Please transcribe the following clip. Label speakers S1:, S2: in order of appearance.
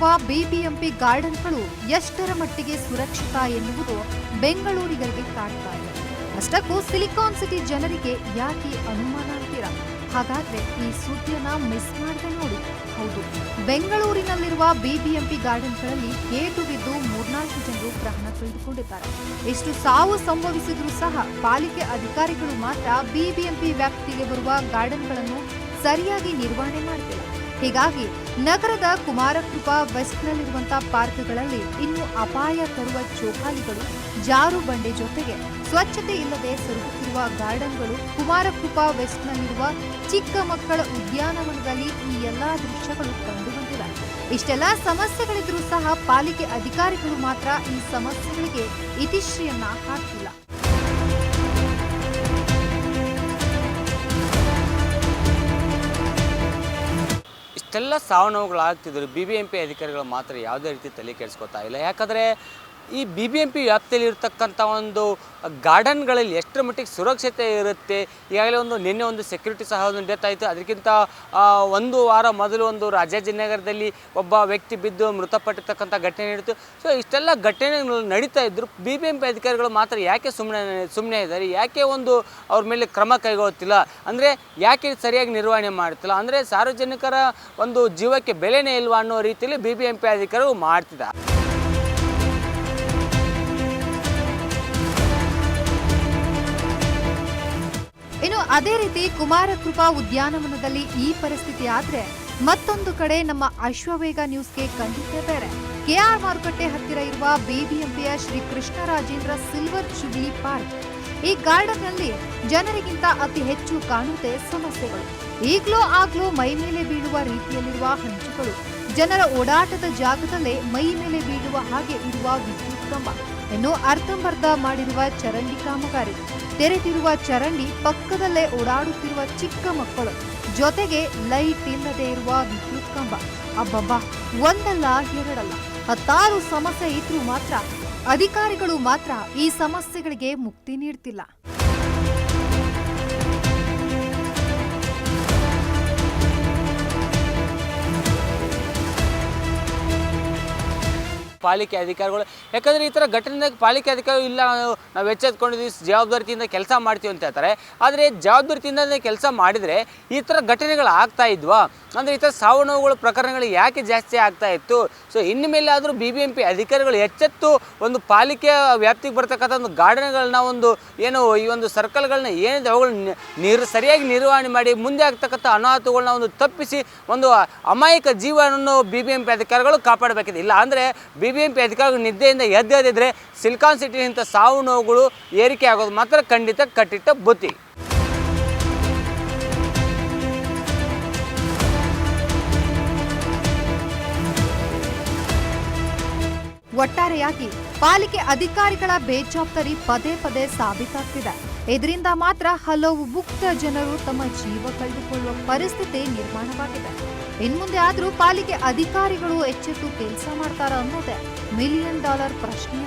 S1: ಇರುವ ಬಿಬಿಎಂಪಿ ಗಾರ್ಡನ್ಗಳು ಎಷ್ಟರ ಮಟ್ಟಿಗೆ ಸುರಕ್ಷಿತ ಎನ್ನುವುದು ಬೆಂಗಳೂರಿಗರಿಗೆ ಕಾಡ್ತಾ ಇದೆ. ಅಷ್ಟಕ್ಕೂ ಸಿಲಿಕಾನ್ ಸಿಟಿ ಜನರಿಗೆ ಯಾಕೆ ಅನುಮಾನ ಅಂತೀರಾ? ಹಾಗಾದ್ರೆ ಈ ಸುದ್ದಿಯನ್ನ ಮಿಸ್ ಮಾಡದೆ ನೋಡಿ. ಹೌದು, ಬೆಂಗಳೂರಿನಲ್ಲಿರುವ ಬಿಬಿಎಂಪಿ ಗಾರ್ಡನ್ಗಳಲ್ಲಿ ಏಟು ಬಿದ್ದು 3-4 ಜನರು ಪ್ರಾಣ ಕಳೆದುಕೊಂಡಿದ್ದಾರೆ. ಎಷ್ಟು ಸಾವು ಸಂಭವಿಸಿದ್ರೂ ಸಹ ಪಾಲಿಕೆ ಅಧಿಕಾರಿಗಳು ಮಾತ್ರ ಬಿಬಿಎಂಪಿ ವ್ಯಾಪ್ತಿಗೆ ಬರುವ ಗಾರ್ಡನ್ಗಳನ್ನು ಸರಿಯಾಗಿ ನಿರ್ವಹಣೆ ಮಾಡ್ತಿಲ್ಲ. ಹೀಗಾಗಿ ನಗರದ ಕುಮಾರಕೃಪಾ ವೆಸ್ಟ್ನಲ್ಲಿರುವಂತಹ ಪಾರ್ಕ್ಗಳಲ್ಲಿ ಇನ್ನು ಅಪಾಯ ತರುವ ಜೋಕಾಲಿಗಳು, ಜಾರು ಬಂಡೆ ಜೊತೆಗೆ ಸ್ವಚ್ಛತೆ ಇಲ್ಲದೆ ಸೊರಗುತ್ತಿರುವ ಗಾರ್ಡನ್ಗಳು, ಕುಮಾರಕೃಪಾ ವೆಸ್ಟ್ನಲ್ಲಿರುವ ಚಿಕ್ಕ ಮಕ್ಕಳ ಉದ್ಯಾನವನದಲ್ಲಿ ಈ ಎಲ್ಲಾ ದೃಶ್ಯಗಳು ಕಂಡುಬಂದಿವೆ. ಇಷ್ಟೆಲ್ಲ ಸಮಸ್ಯೆಗಳಿದ್ರೂ ಸಹ ಪಾಲಿಕೆ ಅಧಿಕಾರಿಗಳು ಮಾತ್ರ ಈ ಸಮಸ್ಯೆಗಳಿಗೆ ಇತಿಶ್ರೀಯನ್ನ ಹಾಕಿಲ್ಲ.
S2: ಇಷ್ಟೆಲ್ಲ ಸಾವು ನೋವುಗಳಾಗ್ತಿದ್ರು BBMP ಅಧಿಕಾರಿಗಳು ಮಾತ್ರ ಯಾವುದೇ ರೀತಿ ತಲೆ ಕೆಡಿಸ್ಕೊತಾ ಇಲ್ಲ. ಯಾಕಂದರೆ ಈ BBMP ವ್ಯಾಪ್ತಿಯಲ್ಲಿ ಇರತಕ್ಕಂಥ ಒಂದು ಗಾರ್ಡನ್ಗಳಲ್ಲಿ ಎಷ್ಟರ ಮಟ್ಟಿಗೆ ಸುರಕ್ಷತೆ ಇರುತ್ತೆ. ಈಗಾಗಲೇ ನಿನ್ನೆ ಒಂದು ಸೆಕ್ಯೂರಿಟಿ ಸಹ ಒಂದು ಡೆತ್ ಆಯಿತು. ಅದಕ್ಕಿಂತ ಒಂದು ವಾರ ಮೊದಲು ಒಂದು ರಾಜಾಜಿನಗರದಲ್ಲಿ ಒಬ್ಬ ವ್ಯಕ್ತಿ ಬಿದ್ದು ಮೃತಪಟ್ಟಿರ್ತಕ್ಕಂಥ ಘಟನೆ ನಡೆಯಿತು. ಸೊ ಇಷ್ಟೆಲ್ಲ ಘಟನೆಗಳು ನಡೀತಾ ಇದ್ದರು. BBMP ಅಧಿಕಾರಿಗಳು ಮಾತ್ರ ಯಾಕೆ ಸುಮ್ಮನೆ ಇದ್ದಾರೆ? ಯಾಕೆ ಅವ್ರ ಮೇಲೆ ಕ್ರಮ ಕೈಗೊಳ್ಳುತ್ತಿಲ್ಲ? ಅಂದರೆ ಯಾಕೆ ಸರಿಯಾಗಿ ನಿರ್ವಹಣೆ ಮಾಡ್ತಿಲ್ಲ? ಅಂದರೆ ಸಾರ್ವಜನಿಕರ ಒಂದು ಜೀವಕ್ಕೆ ಬೆಲೆನೇ ಇಲ್ವಾ ಅನ್ನೋ ರೀತಿಯಲ್ಲಿ BBMP ಅಧಿಕಾರಿಗಳು ಮಾಡ್ತಿದ್ದಾರೆ.
S1: ಇನ್ನು ಅದೇ ರೀತಿ ಕುಮಾರಕೃಪಾ ಉದ್ಯಾನವನದಲ್ಲಿ ಈ ಪರಿಸ್ಥಿತಿ ಆದ್ರೆ ಮತ್ತೊಂದು ಕಡೆ ನಮ್ಮ ಅಶ್ವವೇಗ ನ್ಯೂಸ್ಗೆ ಕಂಡಿದ್ದೇ ಬೇರೆ. KR ಮಾರುಕಟ್ಟೆ ಹತ್ತಿರ ಇರುವ ಬಿಬಿಎಂಪಿಯ Shri Krishnarajendra silver jubilee park. ಈ ಗಾರ್ಡನ್ ನಲ್ಲಿ ಜನರಿಗಿಂತ ಅತಿ ಹೆಚ್ಚು ಕಾಣುತ್ತೆ ಸಮಸ್ಯೆಗಳು. ಆಗ್ಲೂ ಮೈ ಮೇಲೆ ಬೀಳುವ ರೀತಿಯಲ್ಲಿರುವ ಹಂಚುಗಳು, ಜನರ ಓಡಾಟದ ಜಾಗದಲ್ಲೇ ಮೈ ಮೇಲೆ ಬೀಳುವ ಹಾಗೆ ಇರುವ ವಿದ್ಯುತ್ ಕಂಬ, ಇನ್ನು ಅರ್ಧಂಬರ್ಧ ಮಾಡಿರುವ ಚರಂಡಿ ಕಾಮಗಾರಿ, ತೆರೆದಿರುವ ಚರಂಡಿ ಪಕ್ಕದಲ್ಲೇ ಓಡಾಡುತ್ತಿರುವ ಚಿಕ್ಕ ಮಕ್ಕಳು, ಜೊತೆಗೆ ಲೈಟ್ ಇಲ್ಲದೆ ಇರುವ ವಿದ್ಯುತ್ ಕಂಬ. ಅಬ್ಬಬ್ಬಾ, ಒಂದಲ್ಲ ಎರಡಲ್ಲ 16 ಸಮಸ್ಯೆ ಇದ್ರೂ ಮಾತ್ರ ಅಧಿಕಾರಿಗಳು ಮಾತ್ರ ಈ ಸಮಸ್ಯೆಗಳಿಗೆ ಮುಕ್ತಿ ನೀಡ್ತಿಲ್ಲ.
S2: ಪಾಲಿಕೆ ಅಧಿಕಾರಿಗಳು, ಯಾಕಂದರೆ ಈ ಥರ ಘಟನೆದಾಗ ಪಾಲಿಕೆ ಅಧಿಕಾರಿಗಳು ಇಲ್ಲ, ನಾವು ಎಚ್ಚೆತ್ಕೊಂಡಿದ್ದೀವಿ, ಜವಾಬ್ದಾರಿಯಿಂದ ಕೆಲಸ ಮಾಡ್ತೀವಿ ಅಂತ ಹೇಳ್ತಾರೆ. ಆದರೆ ಜವಾಬ್ದಾರಿಯಿಂದ ಕೆಲಸ ಮಾಡಿದರೆ ಈ ಥರ ಘಟನೆಗಳು ಆಗ್ತಾ ಇದ್ವಾ? ಅಂದರೆ ಈ ಥರ ಸಾವು ನೋವುಗಳ ಪ್ರಕರಣಗಳು ಯಾಕೆ ಜಾಸ್ತಿ ಆಗ್ತಾ ಇತ್ತು? ಸೊ ಇನ್ನು ಮೇಲೆ ಆದರೂ BBMP ಅಧಿಕಾರಿಗಳು ಎಚ್ಚೆತ್ತು ಒಂದು ಪಾಲಿಕೆಯ ವ್ಯಾಪ್ತಿಗೆ ಬರ್ತಕ್ಕಂಥ ಒಂದು ಗಾರ್ಡನ್ಗಳನ್ನ ಈ ಒಂದು ಸರ್ಕಲ್ಗಳನ್ನ ಏನಿದೆ ಅವುಗಳು ಸರಿಯಾಗಿ ನಿರ್ವಹಣೆ ಮಾಡಿ ಮುಂದೆ ಆಗ್ತಕ್ಕಂಥ ಅನಾಹುತಗಳನ್ನ ತಪ್ಪಿಸಿ ಒಂದು ಅಮಾಯಕ ಜೀವನವನ್ನು BBMP ಅಧಿಕಾರಿಗಳು ಕಾಪಾಡಬೇಕಿದೆ. ಇಲ್ಲ ಅಂದರೆ BBMP ಅಧಿಕಾರಿಗಳು ನಿದ್ದೆಯಿಂದ ಎದ್ದೆದ್ದಿದ್ರೆ ಸಿಲಿಕಾನ್ ಸಿಟಿನಿಂದ ಸಾವು ನೋವುಗಳು ಏರಿಕೆ ಆಗೋದು ಮಾತ್ರ ಖಂಡಿತ ಕಟ್ಟಿಟ್ಟ ಬುತ್ತಿ.
S1: ಒಟ್ಟಾರೆಯಾಗಿ ಪಾಲಿಕೆ ಅಧಿಕಾರಿಗಳ ಬೇಜವಾಬ್ದಾರಿ ಪದೇ ಪದೇ ಸಾಬೀತಾಗ್ತಿದೆ. ಇದರಿಂದ ಮಾತ್ರ ಹಲವು ಮುಕ್ತ ಜನರು ತಮ್ಮ ಜೀವ ಕಳೆದುಕೊಳ್ಳುವ ಪರಿಸ್ಥಿತಿ ನಿರ್ಮಾಣವಾಗಿದೆ. ಇನ್ಮುಂದೆ ಆದರೂ ಪಾಲಿಕೆ ಅಧಿಕಾರಿಗಳು ಎಚ್ಚೆತ್ತು ಕೆಲಸ ಮಾಡ್ತಾರ ಅನ್ನೋದೇ $1 ಮಿಲಿಯನ್ ಪ್ರಶ್ನೆ.